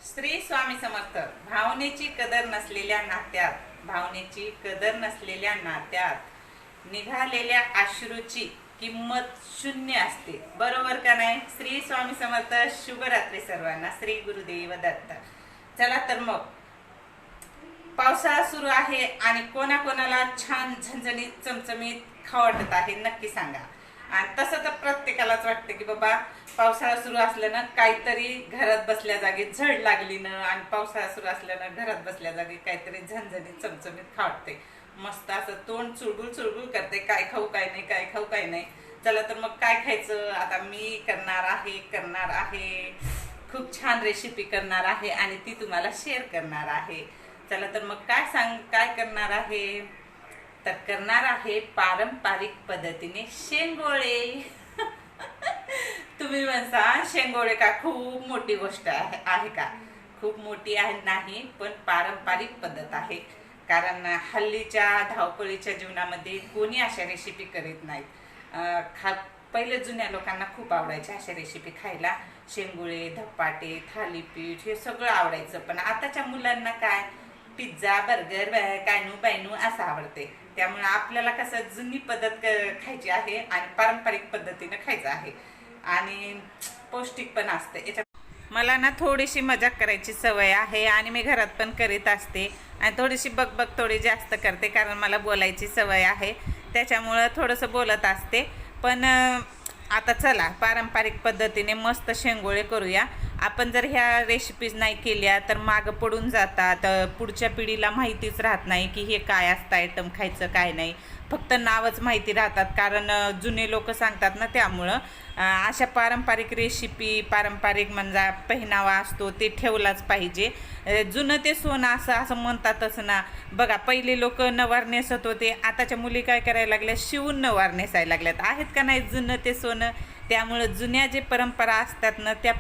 श्री स्वामी समर्थ. भावनेची कदर नसलेल्या नात्यात, भावनेची कदर नसलेल्या नात्यात निघालेल्या अश्रूची किंमत शून्य असते. बरोबर का नाही? श्री स्वामी समर्थ. शुभरात्री सर्वांना. श्री गुरुदेव दत्त. चला तर मग पावसाळा सुरू आहे आणि कोणाकोणाला छान झणझणीत चमचमीत खावं वाटत आहे नक्की सांगा. आणि तसं तर प्रत्येकालाच वाटतं की बाबा पावसाळा सुरू असल्यानं काहीतरी घरात बसल्या जागी झड लागली ना, आणि पावसाळा सुरू असल्यानं घरात बसल्या जागी काहीतरी झणझणीत चमचमीत खावटते. मस्त असं तोंड चुळबुळ चुळबुळ करते, काय खाऊ काय नाही, काय खाऊ काय नाही. चला तर मग काय खायचं. आता मी करणार आहे खूप छान रेसिपी करणार आहे आणि ती तुम्हाला शेअर करणार आहे. चला तर मग काय करणार आहे, तर करणार आहे पारंपरिक पद्धतीने शेंगोळे. तुम्ही म्हणता शेंगोळे का खूप मोठी गोष्ट आहे का? खूप मोठी आहे नाही, पण पारंपरिक पद्धत आहे. कारण हल्लीच्या धावपळीच्या जीवनामध्ये कोणी अशा रेसिपी करीत नाहीत. पहिले जुन्या लोकांना खूप आवडायच्या अशा रेसिपी खायला. शेंगोळे, धपाटे, थालीपीठ हे सगळं आवडायचं. पण आताच्या मुलांना काय पिझ्झा, बर्गर, कायनू बायनू असं आवडते. त्यामुळे आपल्याला कसं जुनी पद्धत खायची आहे आणि पारंपरिक पद्धतीने खायचं आहे आणि पौष्टिक पण असते. याच्यात मला ना थोडीशी मजाक करायची सवय आहे आणि मी घरात पण करीत असते आणि थोडीशी बकबक थोडी जास्त करते, कारण मला बोलायची सवय आहे. त्याच्यामुळं थोडंसं बोलत असते. पण आता चला पारंपरिक पद्धतीने मस्त शेंगोळे करूया. आपण जर ह्या रेसिपीज नाही केल्या तर मागं पडून जातात. पुढच्या पिढीला माहितीच राहत नाही की हे काय असतं आयटम, खायचं काय नाही. फक्त नावच माहिती राहतात, कारण जुने लोक सांगतात ना. त्यामुळं अशा पारंपरिक रेसिपी, पारंपरिक म्हणजे पहिनावा असतो ते ठेवलाच पाहिजे. जुनं ते सोनं असं म्हणतातच ना. बघा पहिले लोक नवार नेसत होते, आताच्या मुली काय करायला लागल्या, शिवून नवार नेसायला लागल्यात. आहेत का नाही जुनं ते सोनं? त्यामुळं जुन्या जे परंपरा असतात ना त्या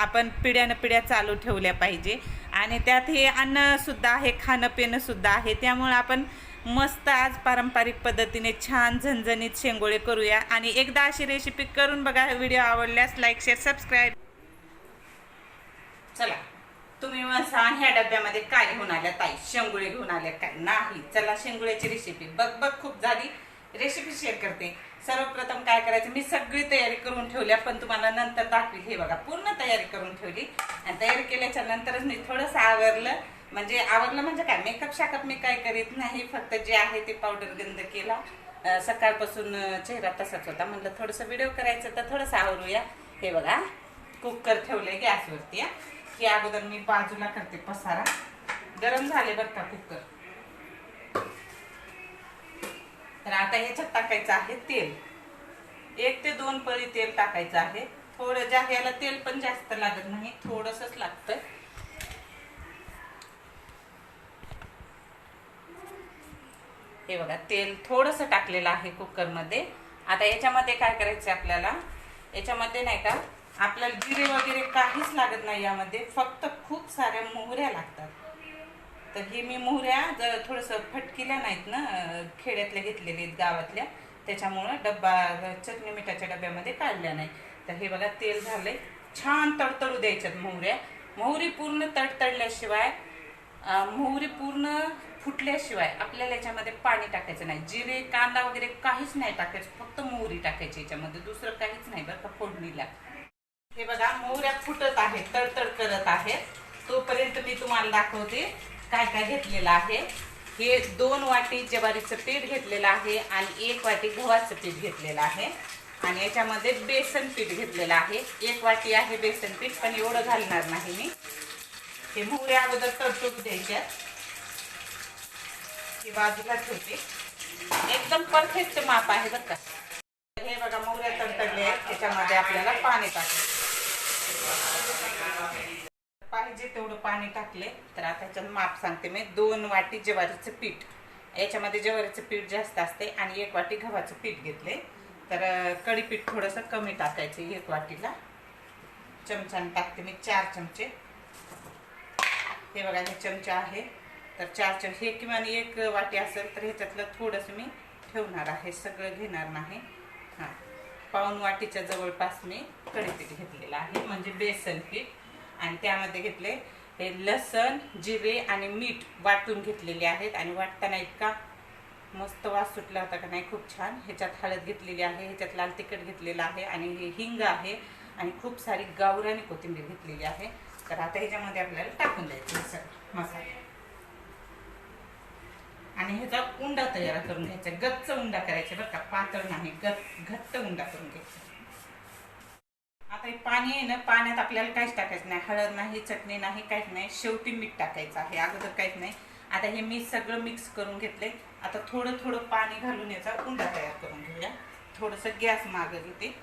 आपण पिढ्यानं पिढ्या चालू ठेवल्या पाहिजे. आणि त्यात हे अन्नसुद्धा आहे, खाणं पिणंसुद्धा आहे. त्यामुळं आपण मस्त आज पारंपरिक पद्धतीने छान झणझणीत शेंगोळे करूया. आणि एकदा अशी रेसिपी करून बघा. व्हिडिओ आवडल्यास लाईक, शेअर, सबस्क्राईब. चला तुम्ही सांग ह्या डब्यामध्ये काय घेऊन आल्या ताई? शेंगोळे घेऊन आल्या काय? नाही. चला शेंगोळ्याची रेसिपी बघ खूप झाली. रेसिपी शेअर करते. सर्वप्रथम काय करायचं, मी सगळी तयारी करून ठेवल्या पण तुम्हाला नंतर दाखवी. हे बघा पूर्ण तयारी करून ठेवली आणि तयारी केल्याच्या नंतरच मी थोडंसं आवरलं. म्हणजे काय मेकअप शाकअप मी काय करीत नाही, फक्त जे आहे ते पावडर गंध केला. सकाळपासून चेहरा तसाच होता. म्हणलं थोडंसं व्हिडिओ करायचं तर थोडंसं आवरूया. हे बघा कुकर ठेवले गॅसवरती. हे अगोदर मी बाजूला करते पसारा. गरम झाले बरं का कुकर. तर आता ह्याच्यात टाकायचं आहे तेल. 1 ते 2 पळी तेल टाकायचं आहे. थोडं याला तेल पण जास्त लागत नाही, थोडंसंच लागतं. हे बघा तेल थोडंसं टाकलेलं आहे कुकरमध्ये. आता याच्यामध्ये काय करायचं आपल्याला, याच्यामध्ये नाही का आपल्याला जिरे वगैरे काहीच लागत नाही. यामध्ये फक्त खूप साऱ्या मोहऱ्या लागतात. तर हे मी मोहऱ्या जर थोडंसं फटकिल्या नाहीत ना, खेड्यातल्या घेतलेल्या आहेत गावातल्या, त्याच्यामुळं डब्बा चटणी मिठाच्या डब्यामध्ये काढल्या नाही. तर हे बघा तेल झालंय. छान तडतडू द्यायच्यात मोहऱ्या. मोहरी पूर्ण तडतडल्याशिवाय, मोहरी पूर्ण फुटल्याशिवाय आपल्याला याच्यामध्ये पाणी टाकायचं नाही. जिरे, कांदा वगैरे काहीच नाही टाकायचं, फक्त मोहरी टाकायची याच्यामध्ये, दुसरं काहीच नाही बरं का फोडणीला. हे बघा मोहऱ्या फुटत आहेत, तडतड करत आहेत. तोपर्यंत मी तुम्हाला दाखवते काय काय घेतलेलं आहे. हे 2 वाटी ज्वारीचं पीठ घेतलेलं आहे आणि 1 वाटी गव्हाचं पीठ घेतलेलं आहे. आणि याच्यामध्ये बेसन पीठ घेतलेलं आहे. 1 वाटी आहे बेसन पीठ, पण एवढं घालणार नाही मी. हे मोहऱ्या अगोदर तडतडू द्यायच्यात. ही बाजूला ठेवते. एकदम परफेक्ट माप आहे बरं का. हे बघा मोहऱ्या तडतडले आहेत. त्याच्यामध्ये आपल्याला पाणी टाकायचं. पाहिजे तेवढं पाणी टाकले. तर आता याच्यात माप सांगते मी. 2 वाटी ज्वारीचं पीठ. याच्यामध्ये ज्वारीचं पीठ जास्त असते. आणि 1 वाटी गव्हाचं पीठ घेतले. तर कढीपीठ थोडंसं कमी टाकायचं. 1 वाटीला चमच्याने टाकते मी 4 चमचे. हे बघा हे चमचे आहे. तर 4 चमचे. हे किमान 1 वाटी असेल तर ह्याच्यातलं थोडंसं मी ठेवणार आहे, सगळं घेणार नाही. हां, पाऊण वाटीच्या जवळपास मी कढीपीठ घेतलेलं आहे, म्हणजे बेसन पीठ. आणि त्यामध्ये घेतले हे लसण, जिरे आणि मीठ वाटून घेतलेले आहेत आणि वाटताना इतका मस्त वास सुटला होता का नाही, खूप छान. ह्याच्यात हळद घेतलेली आहे, ह्याच्यात लाल तिखट घेतलेलं आहे आणि हे हिंग आहे आणि खूप सारी गावरानी कोथिंबीर घेतलेली आहे. तर आता ह्याच्यामध्ये आपल्याला टाकून द्यायचे हे सगळे मसाले आणि ह्याचा उंडा तयार करून घ्यायचा. गच्च उंडा करायचा बरं का, पातळ नाही, घट्ट उंडा करून घ्यायचा. आता हे पाणी आहे ना, पाण्यात आपल्याला काहीच टाकायचं नाही, हळद नाही, चटणी नाही, काहीच नाही. शेवटी मीठ टाकायचं आहे, अगोदर काहीच नाही. आता हे मी सगळं मिक्स करून घेतले. आता थोडं थोडं पाणी घालून याचा उंडा तयार करून घेऊया. थोडंसं गॅस मागं घेते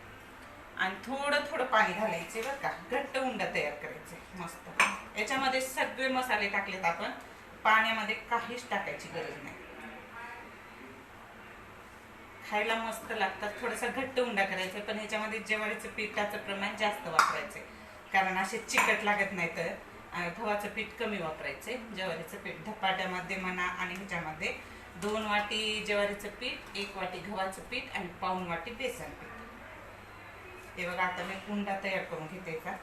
आणि थोडं थोडं पाणी घालायचे बरं का, घट्ट उंडा तयार करायचे मस्त. याच्यामध्ये सगळे मसाले टाकलेत आपण, पाण्यामध्ये काहीच टाकायची गरज नाही. खायला मस्त लागतात. थोडासा घट्ट उंडा करायचा, पण ह्याच्यामध्ये ज्वारीचं पिठाचं प्रमाण जास्त वापरायचं, कारण असे चिकट लागत नाही. तर गव्हाचं पीठ कमी वापरायचे. ज्वारीचं पीठ धपाट्यामध्ये म्हणा आणि ह्याच्यामध्ये 2 वाटी ज्वारीचं पीठ, 1 वाटी गव्हाचं पीठ आणि पाऊण वाटी बेसन पीठ. हे बघा, आता मी उंडा तयार करून घेते का.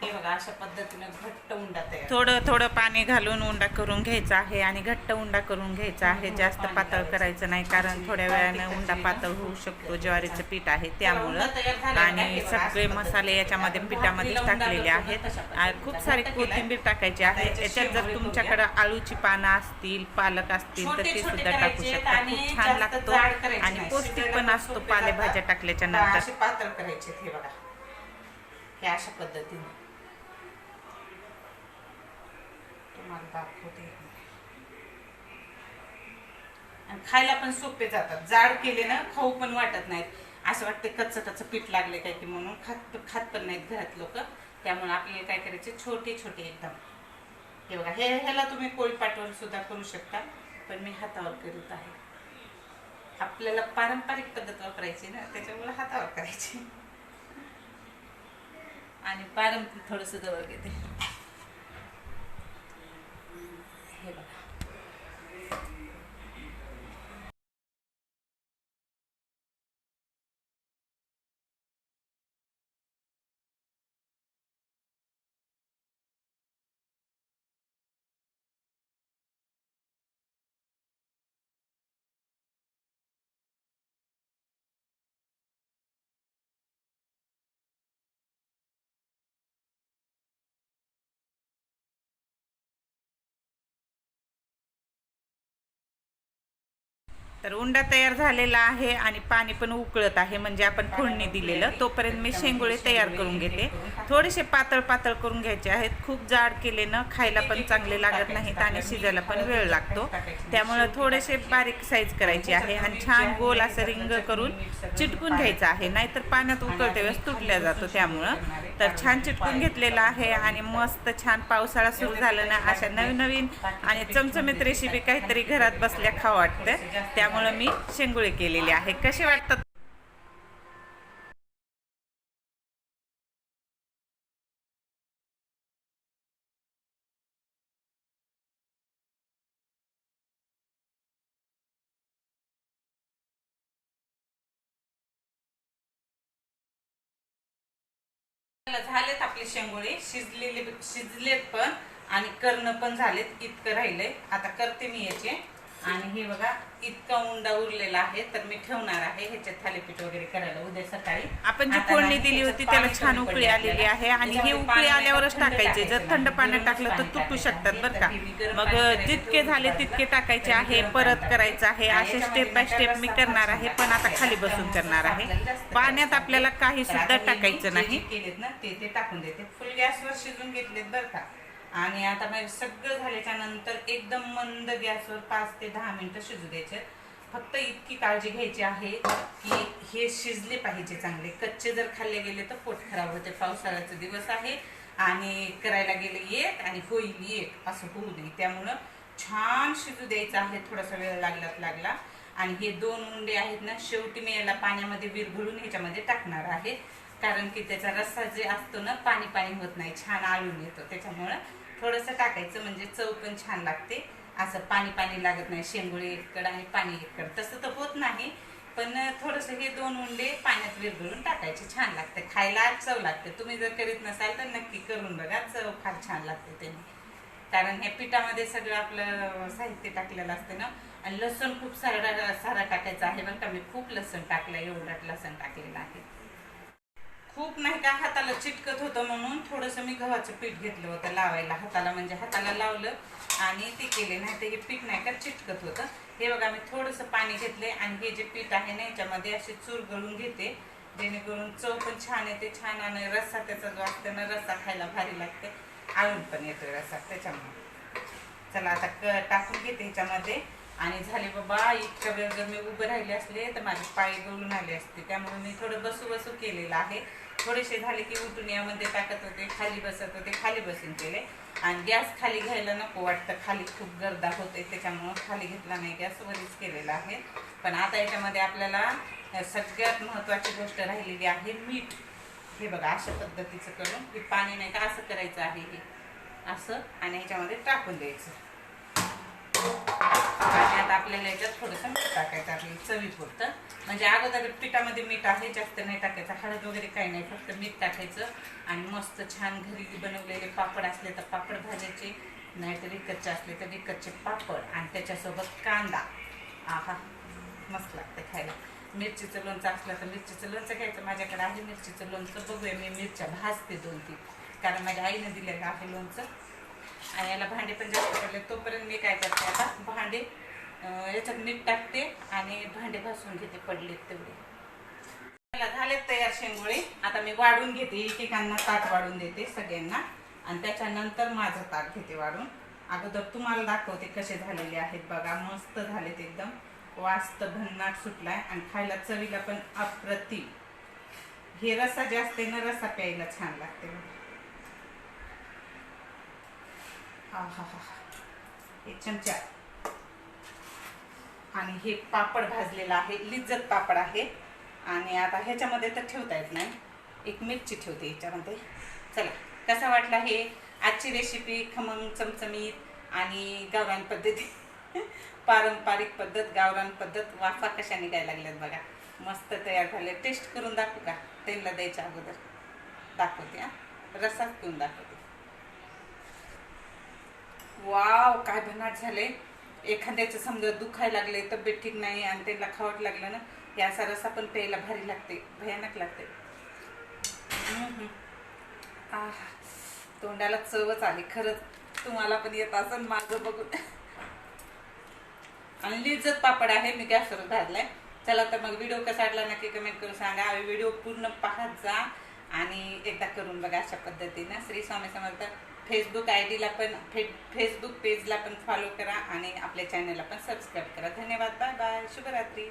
हे बघा, अशा पद्धतीने घट्ट उंडा तयार. थोडं थोडं पाणी घालून उंडा करून घ्यायचा आहे आणि घट्ट उंडा करून घ्यायचा आहे. जास्त पातळ करायचं नाही, कारण थोड्या वेळाने उंडा पातळ होऊ शकतो. ज्वारीचं पीठ आहे त्यामुळं. आणि सगळे मसाले याच्यामध्ये पिठामध्ये टाकलेले आहेत. खूप सारी कोथिंबीर टाकायची आहे. याच्यात जर तुमच्याकडे आळूची पानं असतील, पालक असतील तर ते सुद्धा टाकू शकता. खूप छान लागतो आणि पौष्टिक पण असतो पालेभाज्या टाकल्याच्या नंतर. पातळ करायचे हे बघा, हे अशा पद्धतीने दाखवते. आणि खायला पण सोपे जातात. जाड केले ना, खाऊ पण वाटत नाहीत. असं वाटतं कच्चं पीठ लागले काय की, म्हणून खात पण नाहीत घरात लोक. त्यामुळे आपल्याला काय करायचे, छोटे छोटे एकदम. हे बघा, ह्याला तुम्ही पोळीपाटवर सुद्धा करू शकता, पण मी हातावर करत आहे. आपल्याला पारंपरिक पद्धत वापरायची ना, त्याच्यामुळे हातावर करायची. आणि पारंपरिक थोडस जवळ घेते. हे बघा, तर उंडा तयार झालेला आहे आणि पाणी पण उकळत आहे, म्हणजे आपण फोडणी दिलेलं. तोपर्यंत मी शेंगुळे तयार करून घेते. थोडेसे पातळ पातळ करून घ्यायचे आहेत. खूप जाड केले ना, खायला पण चांगले लागत नाहीत आणि शिजायला पण वेळ लागतो. त्यामुळे थोडेसे बारीक साईज करायची आहे आणि छान गोल असं रिंग करून चिटकून घ्यायचं आहे, नाहीतर पाण्यात उकळते वेळेस तुटल्या जातो. त्यामुळं तर छान चिटकून घेतलेलं आहे आणि मस्त छान. पावसाळा सुरू झाला ना, अशा नवीन नवीन आणि चमचमीत रेसिपी काहीतरी घरात बसल्या खावं वाटतं. त्यामुळे मी शेंगुळे केलेले आहे. कसे वाटतात? झालेत आपले शेंगुळे, शिजलेत पण आणि करणं पण झालेत. इतकं राहिलंय. आता करते मी याचे. आणि हे बघा, इतका उंडा उरलेला आहे, तर मी ठेवणार आहे ह्याच्यात थालीपीठ वगैरे करायला उद्या सकाळी. आपण जी फोडणी दिली होती त्याला छान उकळी आलेली आहे आणि हे उकळी आल्यावरच टाकायचे. जर थंड पाण्यात टाकलं तर तुटू शकतात बरं का. मग जितके झाले तितके टाकायचे आहे. परत करायचं आहे. असे स्टेप बाय स्टेप मी करणार आहे, पण आता खाली बसून करणार आहे. पाण्यात आपल्याला काही सुद्धा टाकायचं नाही. केलेत ना ते टाकून देते. फुल गॅसवर शिजून घेतलेत बरं का. आणि आता सगळं झाल्याच्या नंतर एकदम मंद गॅसवर 5 ते 10 मिनिटं शिजू द्यायचे. फक्त इतकी काळजी घ्यायची आहे की हे शिजले पाहिजे चांगले. कच्चे जर खाल्ले गेले तर पोट खराब होते. पावसाळ्याचा दिवस आहे आणि करायला गेले एक आणि होईल एक, असं होऊ नये. त्यामुळं छान शिजू द्यायचं आहे, थोडासा वेळ लागला. आणि हे 2 उंडे आहेत ना, शेवटी मी याला पाण्यामध्ये विरघळून ह्याच्यामध्ये टाकणार आहे, कारण की त्याचा रस्सा जे असतो ना पाणी पाणी होत नाही, छान आळून येतो. त्याच्यामुळं थोडंसं टाकायचं म्हणजे चव पण छान लागते. असं पाणी पाणी लागत नाही, शेंगुळे एककड आणि पाणी एककड तसं तर होत नाही. पण थोडंसं हे 2 उंडे पाण्यात विरघळून टाकायचे, छान लागते खायला, चव लागते. तुम्ही जर करीत नसाल तर नक्की करून बघा, चव फार छान लागते त्याने. कारण ह्या पिठामध्ये सगळं आपलं साहित्य टाकलेलं असतं ना. आणि लसूण खूप सारा टाकायचा आहे बरं का, मी खूप लसूण टाकलं, एवढा लसूण टाकलेलं आहे. खूप नाही का हाताला चिटकत होतं म्हणून थोडंसं मी गव्हाचं पीठ घेतलं होतं लावायला हाताला, म्हणजे हाताला लावलं आणि ते केले, नाही तर हे पीठ नाही का चिटकत होतं. हे बघा मी थोडंसं पाणी घेतले आणि हे जे पीठ आहे ना याच्यामध्ये असे चूर गळून घेते, जेणेकरून चव पण छान येते, छान. आणि रस्सा त्याचा जो असतो ना, रस्सा खायला भारी लागते, आळून पण येतो रस्सा त्याच्यामुळे. चला आता टाकून घेते ह्याच्यामध्ये. आणि झाले बाबा, इतका वेळ जर मी उभे राहिले असले तर माझे पाय गळून आले असते, त्यामुळे मी थोडं बसू केलेलं आहे. थोडेसे झाले की उठून यामध्ये टाकत होते, खाली बसत होते, खाली बसून केले. आणि गॅस खाली घ्यायला नको वाटतं, खाली खूप गर्दा होते, त्याच्यामुळं खाली घेतला नाही, गॅस वरच केलेला आहे. पण आता याच्यामध्ये आपल्याला सगळ्यात महत्त्वाची गोष्ट राहिलेली आहे, मीठ. हे बघा अशा पद्धतीचं करून, हे पाणी नाही का असं करायचं आहे, हे असं आणि ह्याच्यामध्ये टाकून द्यायचं. आणि आता आपल्याला याच्यात थोडंसं मीठ टाकायचं आहे चवीपुरतं, म्हणजे अगोदर पिठामध्ये मीठ आहे, जास्त नाही टाकायचं, हळद वगैरे काही नाही, फक्त मीठ टाकायचं. आणि मस्त छान घरी बनवलेले पापड असले तर पापड भाजायचे, नाहीतर विकतचे असले तर विकतचे पापड, आणि त्याच्यासोबत कांदा. आहा, मस्त लागतं खायला. मिरचीचं लोणचं असलं तर मिरचीचं लोणचं घ्यायचं, माझ्याकडे आहे मिरचीचं लोणचं. बघूया, मी मिरच्या भाजते 2-3, कारण माझ्या आईनं दिलेलं आहे लोणचं. आणि याला भांडे पण जास्त पडले, तोपर्यंत मी काय करते, आता भांडे याच्यात मीठ टाकते आणि भांडे घासून घेते, पडलेत तेवढे. मला झालेत तयार शेंगोळे. आता मी वाढून घेते, एकेकांना ताट वाढून देते सगळ्यांना, आणि त्याच्यानंतर माझं ताट घेते वाढून. अगोदर तुम्हाला दाखवते कसे झालेले आहेत. बघा मस्त झालेत एकदम, वास तर भन्नाट सुटलाय आणि खायला चवीला पण अप्रतिम. हे रस्सा जे असते ना, रस्सा प्यायला छान लागते. हा हा हा, एक चमचा. आणि हे पापड भाजलेला आहे, लिज्जत पापड आहे. आणि आता ह्याच्यामध्ये तर ठेवता येत नाही, एक मिरची ठेवते ह्याच्यामध्ये. चला, कसा वाटला हे आजची रेसिपी, खमंग चमचमीत आणि गावरान पद्धती पारंपरिक पद्धत, गावरान पद्धत. वाफा कशा निघायला लागल्यात बघा, मस्त तयार झाले. टेस्ट करून दाखवू का? तेलला द्यायच्या अगोदर दाखवते, रसाच पिऊन दाखवते. वाव, काय भन्नाट झाले. एखाद्याचं समजा दुखायला लागले, तब्येत ठीक नाही आणि त्याला खावट लागलं ना, हे असा रस्सा पण प्यायला भारी लागते, भयानक लागते. आह, तोंडाला चवच आली खरंच. तुम्हाला पण येत असं माझं बघून. आणि लिज्जत पापड आहे, मी गॅसवर भाजलाय. चला तर मग व्हिडिओ कसा वाटला नक्की कमेंट करून सांगा. व्हिडिओ पूर्ण पाहत जा आणि एकदा करून बघा अशा पद्धतीनं. श्री स्वामी समर्थ. फेसबुक आयडीला पण, फेसबुक पेजला पण फॉलो करा आणि आपल्या चॅनलला पण सबस्क्राईब करा. धन्यवाद, बाय बाय, शुभरात्री.